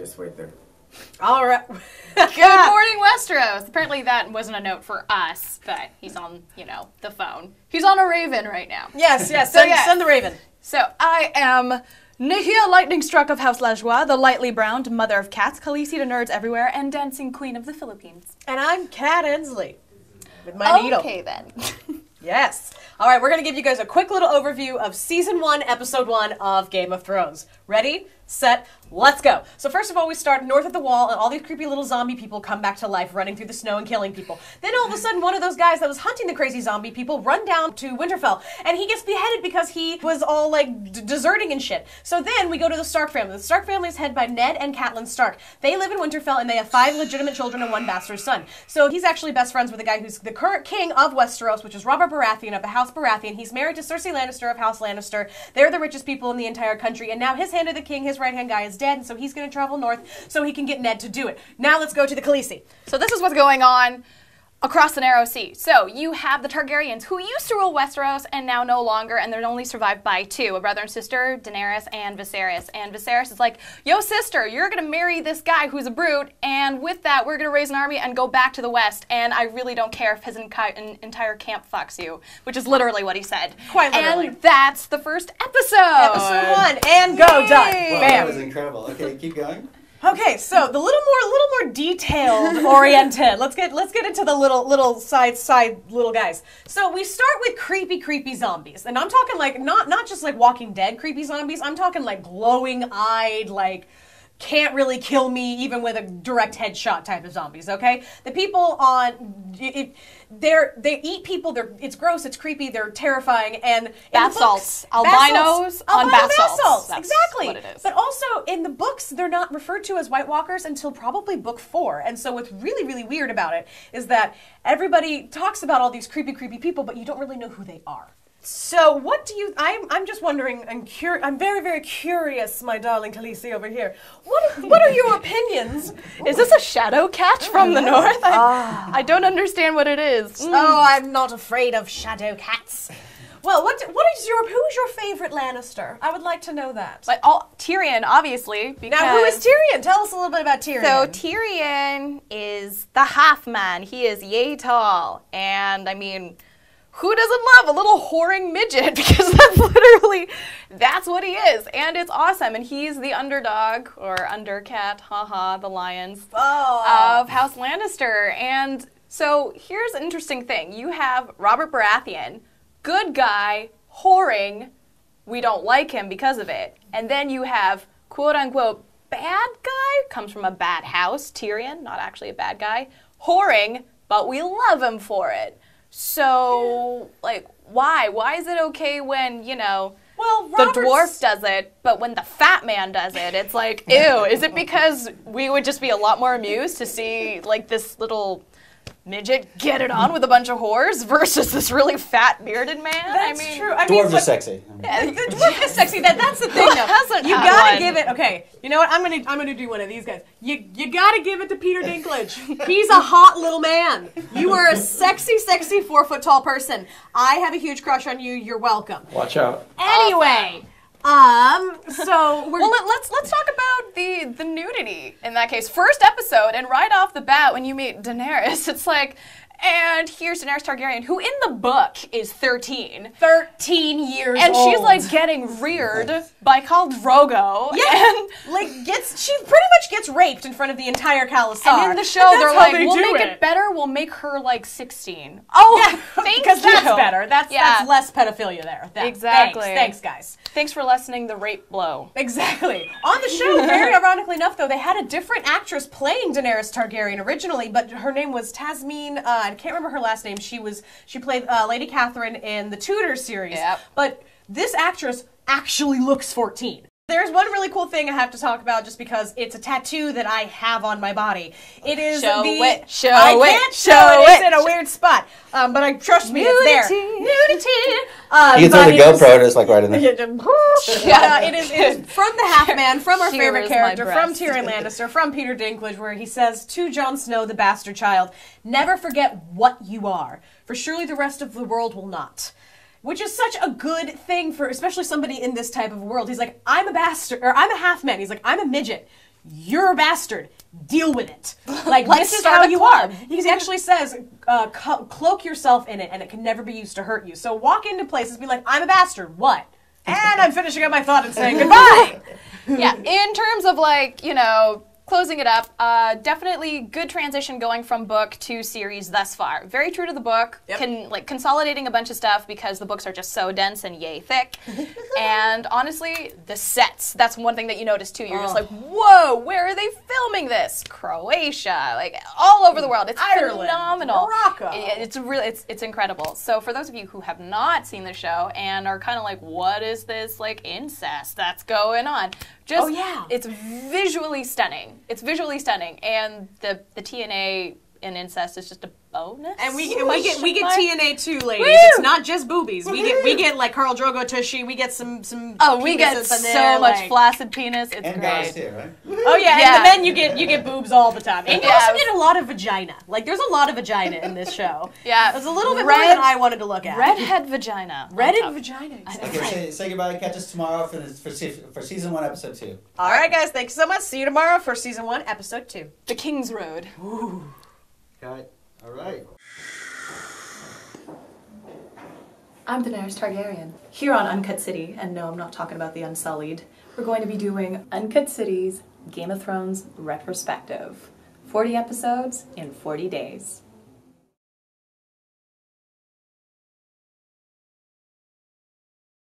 just wait there. All right. Good morning, Westeros. Apparently that wasn't a note for us, but he's on, the phone. He's on a raven right now. Yes. Send the raven. So I am Nahia Lightning-Struck of House Lajoie, the lightly browned mother of cats, Khaleesi to nerds everywhere, and dancing queen of the Philippines. And I'm Kat Ensley with my needle. Okay, then. Yes. All right, we're going to give you guys a quick little overview of Season 1, Episode 1 of Game of Thrones. Ready, set, let's go. So first of all, we start north of the wall, and all these creepy little zombie people come back to life, running through the snow and killing people. Then all of a sudden, one of those guys that was hunting the crazy zombie people run down to Winterfell, and he gets beheaded because he was all, deserting and shit. So then we go to the Stark family. The Stark family is headed by Ned and Catelyn Stark. They live in Winterfell, and they have 5 legitimate children and 1 bastard son. So he's actually best friends with the guy who's the current king of Westeros, which is Robert Baratheon of the House Baratheon. He's married to Cersei Lannister of House Lannister. They're the richest people in the entire country, and now his hand of the king, his right-hand guy, is dead, and so he's going to travel north so he can get Ned to do it. Now let's go to the Khaleesi. So this is what's going on across the Narrow Sea. So you have the Targaryens, who used to rule Westeros and now no longer, and they're only survived by 2, a brother and sister, Daenerys and Viserys. And Viserys is like, yo, sister, you're going to marry this guy who's a brute, and with that, we're going to raise an army and go back to the West, and I really don't care if his entire camp fucks you, which is literally what he said. Quite literally. And that's the first episode. Episode 1, and go, done. Wow, Bam. that was incredible. Okay, keep going. Okay, so the little more detailed oriented. Let's get into the little side little guys. So we start with creepy zombies, and I'm talking not just Walking Dead creepy zombies. I'm talking glowing eyed, can't really kill me even with a direct headshot type of zombies. Okay, the people they eat people. It's gross. It's creepy. They're terrifying. And bath salts, albinos on bath salts. That's exactly what it is. But also in the books, they're not referred to as White Walkers until probably book 4. And so what's really weird about it is that everybody talks about all these creepy people, but you don't really know who they are. So what do you? I'm just wondering. I'm very curious, my darling Khaleesi over here. What are your opinions? Is this a shadow catch from the north? I don't understand what it is. Oh, I'm not afraid of shadow cats. Well, who's your favorite Lannister? I would like to know that. Tyrion, obviously. Because now, who is Tyrion? Tell us a little bit about Tyrion. So Tyrion is the half man. He is yay tall, and I mean, who doesn't love a little whoring midget? Because that's what he is. And it's awesome. And he's the underdog, or undercat, the lions, of House Lannister. And so here's an interesting thing. You have Robert Baratheon, good guy, whoring. We don't like him because of it. And then you have, quote unquote, bad guy, comes from a bad house, Tyrion, not actually a bad guy, whoring, but we love him for it. So, why? Why is it okay when, the dwarf does it, but when the fat man does it, it's like, ew. Is it because we would just be a lot more amused to see, this little midget get it on with a bunch of whores versus this really fat bearded man? That's true. Dwarves are sexy. Yeah, the dwarf is sexy. That's the thing, though. You gotta give it. Okay, you know what? I'm gonna do one of these guys. You gotta give it to Peter Dinklage. He's a hot little man. You are a sexy 4-foot tall person. I have a huge crush on you. You're welcome. Watch out. Anyway. So let's talk about the nudity in that case. First episode, and right off the bat when you meet Daenerys, it's like, and here's Daenerys Targaryen, who in the book is 13. 13 years and old. And she's getting reared by Khal Drogo. Yeah, and she pretty much gets raped in front of the entire Khalasar. And in the show, they're we'll make it better. We'll make her 16. Oh, yeah, thank you. Because that's better. That's less pedophilia there. Exactly. Thanks, guys. Thanks for lessening the rape blow. Exactly. On the show, very ironically enough, though, they had a different actress playing Daenerys Targaryen originally, but her name was Tasmeen. I can't remember her last name. She played Lady Catherine in the Tudor series. Yep. But this actress actually looks 14. There's one really cool thing I have to talk about just because it's a tattoo that I have on my body. It is show it. It's in a weird spot. But trust me, it's there. Nudity. You can throw the GoPro just right in there. It is from the Half Man, from our favorite character, from Tyrion Lannister, from Peter Dinklage, where he says to Jon Snow, the bastard child, "Never forget what you are, for surely the rest of the world will not." Which is such a good thing for especially somebody in this type of world. He's like, I'm a bastard, or I'm a half man. He's like, I'm a midget. you're a bastard. Deal with it. Like, Let's this is start how a you are. club. He actually says, cloak yourself in it, and it can never be used to hurt you. So walk into places, be like, I'm a bastard. What? And I'm finishing up my thought and saying goodbye. Yeah, in terms of like, you know, closing it up, definitely good transition going from book to series thus far. Very true to the book, consolidating a bunch of stuff because the books are just so dense and yay thick. And honestly, the sets, that's one thing that you notice too. You're just like, whoa, where are they filming this? Croatia, like all over the world. It's Ireland, phenomenal. Morocco. It's really, it's incredible. So for those of you who have not seen the show and are kind of like, what is this like incest that's going on? Just, it's visually stunning. It's visually stunning, and the TNA in incest is just a bonus. And we get TNA too, ladies. Woo! It's not just boobies. We get like Khal Drogo tushy. We get some. Oh, we get penises in so there, much like, flaccid penis. It's And great. guys too, right? Oh yeah, and the men you get boobs all the time. And you Yeah. also get a lot of vagina. Like there's a lot of vagina in this show. Yeah, There's a little bit more than I wanted to look at. Redhead vagina. Redhead vagina. Okay, say goodbye. Catch us tomorrow for season 1, episode 2. All right, guys. Thank you so much. See you tomorrow for season 1, episode 2. The King's Road. Ooh. Cut. All right. I'm Daenerys Targaryen. Here on Uncut City, and no, I'm not talking about the Unsullied, we're going to be doing Uncut City's Game of Thrones Retrospective. 40 episodes in 40 days.